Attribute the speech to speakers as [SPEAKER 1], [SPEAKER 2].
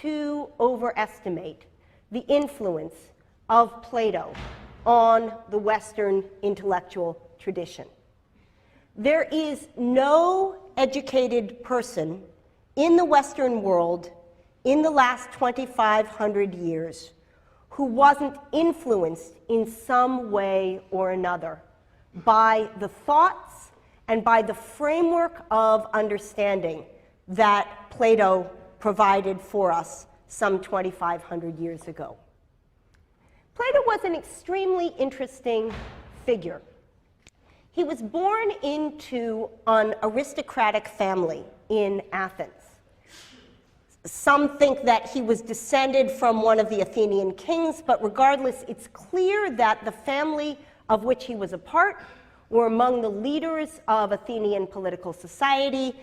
[SPEAKER 1] to overestimate the influence of Plato on the Western intellectual tradition. There is no educated person in the Western world in the last 2,500 years who wasn't influenced in some way or another by the thoughts and by the framework of understanding that Plato provided for us some 2,500 years ago. Plato was an extremely interesting figure. He was born into an aristocratic family in Athens. Some think that he was descended from one of the Athenian kings, but regardless, it's clear that the family of which he was a part were among the leaders of Athenian political society,